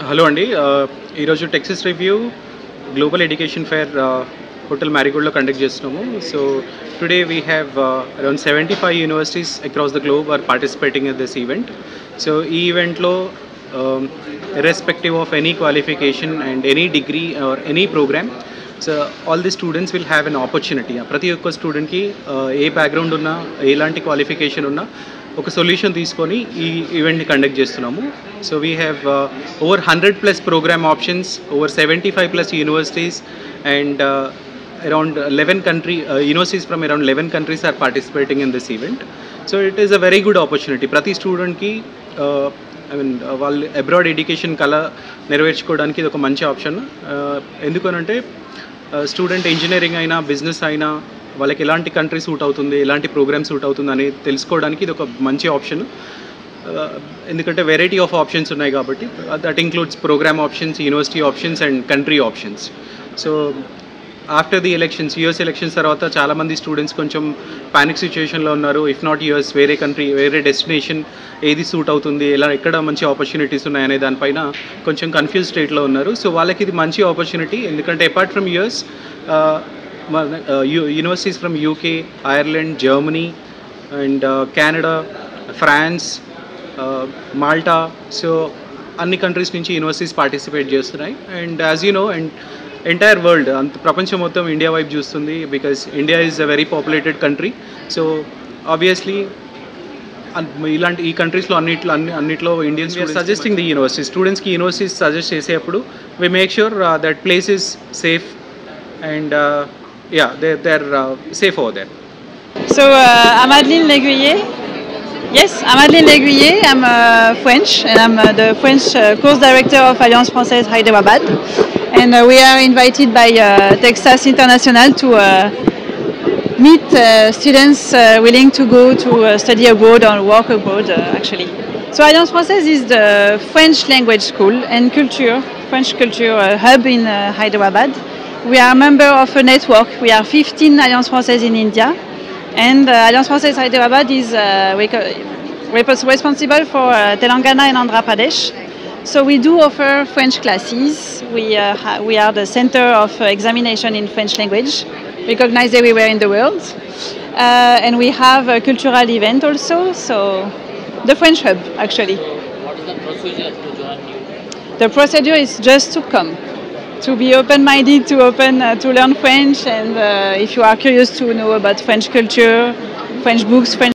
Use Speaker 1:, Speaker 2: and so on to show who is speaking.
Speaker 1: Hello అండి. ఈరోజు Texas review global education fair hotel మ్యారీగోల్డ్లో కండక్ట్ చేస్తున్నాము. So today we have around 75 universities across the globe are participating in this event. So ఈ ఈవెంట్లో irrespective of any qualification and any degree or any program, so all the students will have an opportunity. ప్రతి ఒక్క స్టూడెంట్కి ఏ background ఉన్నా ఎలాంటి qualification ఉన్నా ఒక solution తీసుకొని ఈ ఈవెంట్ని కండక్ట్ చేస్తున్నాము. So we have over 100+ programme options, over 75+ universities and around 11 universities from around 11 countries are participating in this event. So it is a very good opportunity. ప్రతి స్టూడెంట్కి వాళ్ళు అబ్రాడ్ ఎడ్యుకేషన్ కళ నెరవేర్చుకోవడానికి ఇది ఒక మంచి ఆప్షన్. ఎందుకనంటే స్టూడెంట్ ఇంజనీరింగ్ అయినా business అయినా వాళ్ళకి ఎలాంటి కంట్రీ సూట్ అవుతుంది, ఎలాంటి ప్రోగ్రామ్ సూట్ అవుతుంది అని తెలుసుకోవడానికి ఇది ఒక మంచి ఆప్షన్. ఎందుకంటే వెరైటీ ఆఫ్ ఆప్షన్స్ ఉన్నాయి కాబట్టి. That includes programme options, university options and country options. So after the elections, US elections తర్వాత చాలామంది స్టూడెంట్స్ కొంచెం పానిక్ సిచ్యువేషన్లో ఉన్నారు. ఇఫ్ నాట్ యూఎస్, వేరే కంట్రీ, వేరే డెస్టినేషన్ ఏది సూట్ అవుతుంది, ఎక్కడ మంచి ఆపర్చునిటీస్ ఉన్నాయనే దానిపైన కొంచెం కన్ఫ్యూజ్ స్టేట్లో ఉన్నారు. సో వాళ్ళకి ఇది మంచి ఆపర్చునిటీ. ఎందుకంటే apart from US, universities from UK, Ireland, Germany and Canada, France, Malta, so అన్ని కంట్రీస్ నుంచి యూనివర్సిటీస్ పార్టిసిపేట్ చేస్తున్నాయి. And as you know, and entire world, అంత ప్రపంచం మొత్తం ఇండియా వైపు చూస్తుంది. Because India is a very populated country. So obviously ఇలాంటి ఈ కంట్రీస్లో అన్నిట్లో ఇండియన్స్ సజెస్టింగ్ ది యూనివర్సిటీ స్టూడెంట్స్కి యూనివర్సిటీస్ సజెస్ట్ చేసేటప్పుడు we make sure that place is safe and they're safe over there.
Speaker 2: So I'm Adeline Léguyer. Yes, I'm Adeline Léguyer. I'm French, and I'm the French course director of Alliance Française Hyderabad. And we are invited by Texas International to meet students willing to go to study abroad or work abroad, actually. So Alliance Française is the French language school and French culture hub in Hyderabad. We are a member of a network. We are 15 Alliance Française in India. And Alliance Française Hyderabad is responsible for Telangana and Andhra Pradesh. So we do offer French classes. We are the center of examination in French language, recognized everywhere in the world. And we have a cultural event also, so the French hub, actually.
Speaker 3: What is the procedure to join you?
Speaker 2: The procedure is just to come, to be open-minded, to learn French, and if you are curious to know about French culture, French books, French